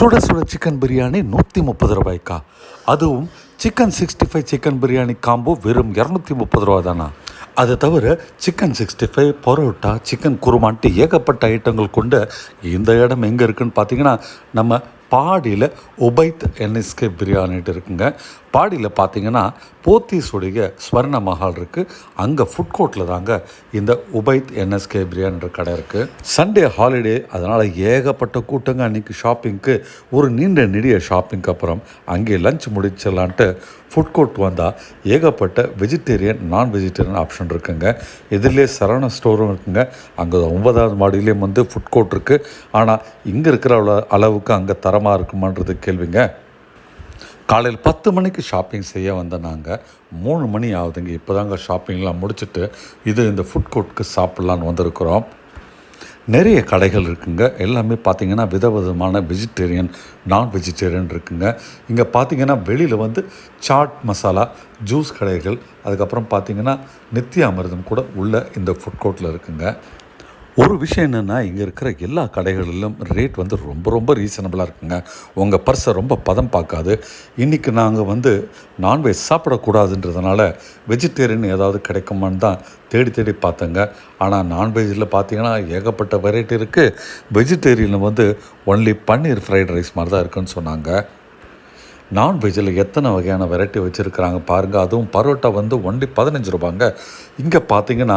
சுட சுட சிக்கன் பிரியாணி 130 ரூபாய்க்கா? அதுவும் சிக்கன் 65 சிக்கன் பிரியாணி காம்போ வெறும் 230 ரூபா தானா? அதை தவிர சிக்கன் 65 பரோட்டா சிக்கன் குருமான்ட்டு ஏகப்பட்ட ஐட்டங்கள் கொண்ட இந்த இடம் எங்கே இருக்குதுன்னு பார்த்தீங்கன்னா நம்ம பாடியில் உபைத் என்எஸ்கே பிரியாணிட்டு இருக்குங்க. பாடியில் பார்த்தீங்கன்னா போத்தீஸுடைய ஸ்வர்ண மஹால் இருக்குது. அங்கே ஃபுட் கோர்ட்டில் தாங்க இந்த உபைத் என்எஸ்கே பிரியாணின்ற கடை இருக்குது. சண்டே ஹாலிடே, அதனால் ஏகப்பட்ட கூட்டங்க. அன்றைக்கி ஷாப்பிங்க்கு ஒரு நீண்ட நெடிய ஷாப்பிங்க்கு அப்புறம் அங்கே லஞ்ச் முடிச்சிடலான்ட்டு ஃபுட் கோர்ட் வந்தால் ஏகப்பட்ட வெஜிடேரியன் நான் வெஜிடேரியன் ஆப்ஷன் இருக்குங்க. இதிலே சரவண ஸ்டோரும் இருக்குங்க. அங்கே 9வது மாடியிலேயும் வந்து ஃபுட் கோர்ட் இருக்குது. ஆனால் இங்கே இருக்கிற அளவுக்கு அங்கே தரமாக இருக்குமான்றது கேள்விங்க. காலையில் 10 மணிக்கு ஷாப்பிங் செய்ய வந்த நாங்கள் 3 மணி ஆகுதுங்க. இப்போ தாங்க ஷாப்பிங்லாம் முடிச்சுட்டு இந்த ஃபுட் கோர்ட்டுக்கு சாப்பிட்லான்னு வந்திருக்கிறோம். நிறைய கடைகள் இருக்குங்க. எல்லாமே பார்த்திங்கன்னா விதவிதமான வெஜிடேரியன் நான் வெஜிடேரியன் இருக்குங்க. இங்கே பார்த்திங்கன்னா வெளியில் வந்து சாட் மசாலா ஜூஸ் கடைகள், அதுக்கப்புறம் பார்த்திங்கன்னா நித்திய அமிர்தம் கூட உள்ள இந்த ஃபுட் கோர்ட்டில் இருக்குங்க. ஒரு விஷயம் என்னென்னா, இங்கே இருக்கிற எல்லா கடைகளிலும் ரேட் வந்து ரொம்ப ரொம்ப ரீசனபிளாக இருக்குங்க. உங்கள் பர்ஸை ரொம்ப பதம் பார்க்காது. இன்றைக்கி நாங்கள் வந்து நான்வெஜ் சாப்பிடக்கூடாதுன்றதுனால வெஜிடேரியன் ஏதாவது கிடைக்குமான்னு தான் தேடி தேடி பார்த்தேங்க. ஆனால் நான்வெஜ்ஜில் பார்த்தீங்கன்னா ஏகப்பட்ட வெரைட்டி இருக்குது. வெஜிடேரியனில் வந்து ஒன்லி பன்னீர் ஃப்ரைட் ரைஸ் மாதிரி தான் இருக்குதுன்னு சொன்னாங்க. நான்வெஜ்ஜில் எத்தனை வகையான வெரைட்டி வச்சுருக்கிறாங்க பாருங்கள். அதுவும் பரோட்டா வந்து ஒன்லி 15 ரூபாங்க. இங்கே பார்த்தீங்கன்னா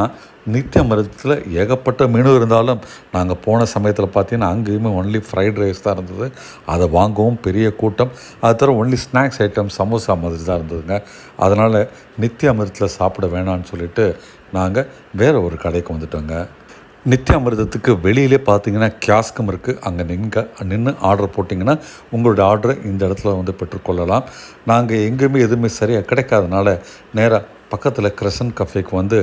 நித்திய அமிர்தத்தில் ஏகப்பட்ட மெனு இருந்தாலும் நாங்கள் போன சமயத்தில் பார்த்தீங்கன்னா அங்கேயுமே ஒன்லி ஃப்ரைட் ரைஸ் தான் இருந்தது. அதை வாங்கவும் பெரிய கூட்டம். அது தவிர ஒன்லி ஸ்நாக்ஸ் ஐட்டம் சமோசா மாதிரி தான் இருந்ததுங்க. அதனால் நித்திய அமிர்தத்தில் சாப்பிட வேணான்னு சொல்லிவிட்டு நாங்கள் வேறு ஒரு கடைக்கு வந்துட்டோங்க. நித்திய அமிர்தத்துக்கு வெளியிலே பார்த்தீங்கன்னா கியாஸ்கும் இருக்குது. அங்கே நின்று ஆர்டர் போட்டிங்கன்னா உங்களுடைய ஆர்டரை இந்த இடத்துல வந்து பெற்றுக்கொள்ளலாம். நாங்கள் எங்கேயுமே எதுவுமே சரியாக கிடைக்காதனால நேராக பக்கத்தில் கிரசன்ட் கஃபேக்கு வந்து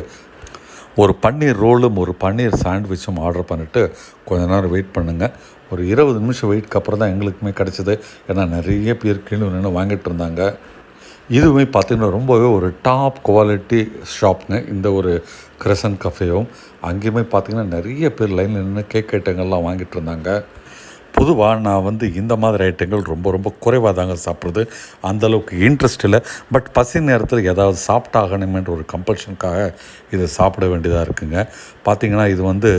ஒரு பன்னீர் ரோலும் ஒரு பன்னீர் சாண்ட்விச்சும் ஆர்டர் பண்ணிவிட்டு கொஞ்ச நேரம் வெயிட் பண்ணுங்க. ஒரு 20 நிமிஷம் வெயிட்க்கு அப்புறம் தான் எங்களுக்குமே கிடச்சிது. ஏன்னா நிறைய பேர் கீழே நின்று வாங்கிட்டு இருந்தாங்க. இதுவுமே பார்த்திங்கன்னா ரொம்பவே ஒரு டாப் குவாலிட்டி ஷாப்புங்க. இந்த ஒரு கிரசன்ட் கஃபேவும் அங்கேயுமே பார்த்திங்கன்னா நிறைய பேர் லைனில் நின்று கேக் ஐட்டங்கள்லாம் வாங்கிட்டு இருந்தாங்க. பொதுவாக நான் வந்து இந்த மாதிரி ஐட்டங்கள் ரொம்ப ரொம்ப குறைவாக தாங்க சாப்பிட்றது. அந்தளவுக்கு இன்ட்ரெஸ்ட் இல்லை. பட் பசி நேரத்தில் ஏதாவது சாப்பிட்டாகணுமேன்ற ஒரு கம்பல்ஷனுக்காக இதை சாப்பிட வேண்டியதாக இருக்குங்க. பார்த்திங்கன்னா இது வந்து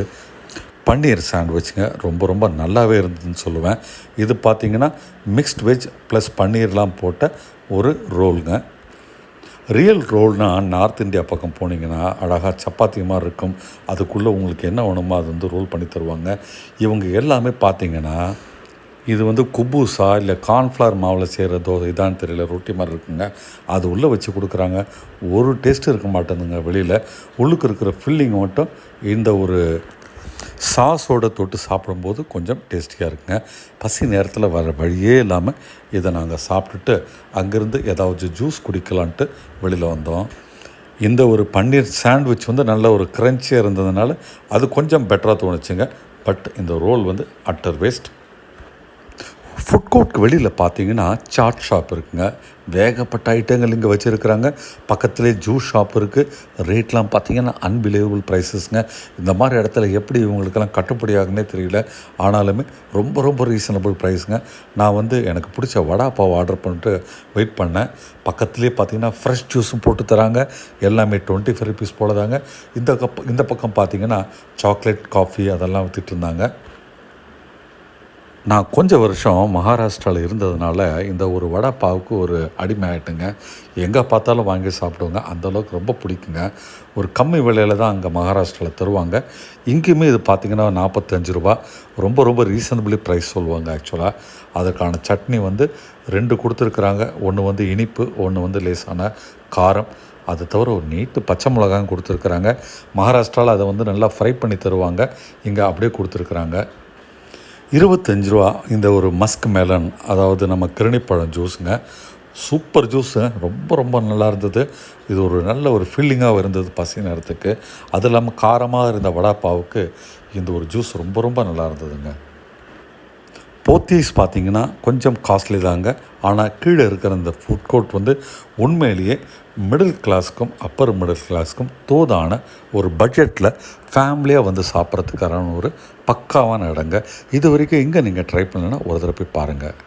பன்னீர் சாண்ட்விச்சுங்க. ரொம்ப ரொம்ப நல்லாவே இருந்ததுன்னு சொல்லுவேன். இது பார்த்திங்கன்னா மிக்ஸ்ட் வெஜ் ப்ளஸ் பன்னீர்லாம் போட்ட ஒரு ரோலுங்க. ரியல் ரோல்னால் நார்த் இந்தியா பக்கம் போனீங்கன்னா அழகாக சப்பாத்தி மாதிரி இருக்கும். அதுக்குள்ளே உங்களுக்கு என்ன வேணுமோ அது வந்து ரோல் பண்ணி தருவாங்க. இவங்க எல்லாமே பார்த்திங்கன்னா இது வந்து குபூஸா இல்லை கார்ன்ஃப்ளவர் மாவில் செய்கிற தோசை இதான்னு தெரியல, ரொட்டி மாதிரி இருக்குங்க. அது உள்ளே வச்சு கொடுக்குறாங்க. ஒரு டேஸ்ட்டு இருக்க மாட்டேங்குதுங்க. வெளியில் உள்ளுக்கு இருக்கிற ஃபில்லிங் மட்டும் இந்த ஒரு சாஸோடு தொட்டு சாப்பிடும்போது கொஞ்சம் டேஸ்டியாக இருக்குங்க. பசி நேரத்தில் வர வழியே இல்லாமல் இதை நாங்கள் சாப்பிட்டுட்டு அங்கேருந்து ஏதாவது ஜூஸ் குடிக்கலான்ட்டு வெளியில் வந்தோம். இந்த ஒரு பன்னீர் சாண்ட்விச் வந்து நல்ல ஒரு க்ரன்ச்சியாக இருந்ததுனால அது கொஞ்சம் பெட்டராக தோணுச்சுங்க. பட் இந்த ரோல் வந்து அட்டர் வேஸ்ட். ஃபுட் கோர்ட்டுக்கு வெளியில் பார்த்தீங்கன்னா சாட் ஷாப் இருக்குங்க. வேகப்பட்ட ஐட்டங்கள் இங்கே வச்சுருக்குறாங்க. பக்கத்துலேயே ஜூஸ் ஷாப் இருக்குது. ரேட்லாம் பார்த்திங்கன்னா அன்பிலீவபிள் ப்ரைஸஸ்ங்க. இந்த மாதிரி இடத்துல எப்படி இவங்களுக்கெல்லாம் கட்டுப்படி ஆகுன்னே தெரியல. ஆனாலுமே ரொம்ப ரொம்ப ரீசனபிள் ப்ரைஸுங்க. நான் வந்து எனக்கு பிடிச்ச வடா பாவ் ஆர்டர் பண்ணிட்டு வெயிட் பண்ணேன். பக்கத்துலேயே பார்த்திங்கன்னா ஃப்ரெஷ் ஜூஸும் போட்டு தராங்க. எல்லாமே 25 ருபீஸ் போல தாங்க. இந்த பக்கம் பார்த்திங்கன்னா சாக்லேட் காஃபி அதெல்லாம் விற்றுட்டு இருந்தாங்க. நான் கொஞ்சம் வருஷம் மகாராஷ்டிராவில் இருந்ததுனால இந்த ஒரு வடை பாவுக்கு ஒரு அடிமை ஆகிட்டுங்க. எங்கே பார்த்தாலும் வாங்கி சாப்பிடுவோங்க. அந்தளவுக்கு ரொம்ப பிடிக்குங்க. ஒரு கம்மி விலையில் தான் அங்கே மகாராஷ்டிராவில் தருவாங்க. இங்கேயுமே இது பார்த்திங்கன்னா 45 ரூபா. ரொம்ப ரொம்ப ரீசனபிளி ப்ரைஸ் சொல்லுவாங்க. ஆக்சுவலாக அதற்கான சட்னி வந்து 2 கொடுத்துருக்குறாங்க. ஒன்று வந்து இனிப்பு, ஒன்று வந்து லேசான காரம். அதை தவிர ஒரு நீட்டு பச்சை மிளகாயும் கொடுத்துருக்குறாங்க. மகாராஷ்டிராவில் அதை வந்து நல்லா ஃப்ரை பண்ணி தருவாங்க. இங்கே அப்படியே கொடுத்துருக்குறாங்க. 25 ரூபா இந்த ஒரு மஸ்க் மெலன், அதாவது நம்ம கிருணிப்பழம் ஜூஸுங்க. Super juice. ரொம்ப ரொம்ப நல்லா இருந்தது. இது ஒரு நல்ல ஒரு ஃபீலிங்காக இருந்தது பசி நேரத்துக்கு. அது இல்லாமல் காரமாக இருந்த வடா பாவுக்கு இந்த ஒரு ஜூஸ் ரொம்ப ரொம்ப நல்லா இருந்ததுங்க. போத்தீஸ் பார்த்தீங்கன்னா கொஞ்சம் காஸ்ட்லி தாங்க. ஆனால் கீழே இருக்கிற இந்த ஃபுட் கோர்ட் வந்து உண்மையிலேயே மிடில் கிளாஸ்க்கும் அப்பர் மிடில் கிளாஸ்க்கும் தோதான ஒரு பட்ஜெட்டில் ஃபேமிலியாக வந்து சாப்பிட்றதுக்கான ஒரு பக்காவான இடங்க. இது வரைக்கும் இங்கே நீங்கள் ட்ரை பண்ணலைன்னா ஒரு தடவை போய் பாருங்கள்.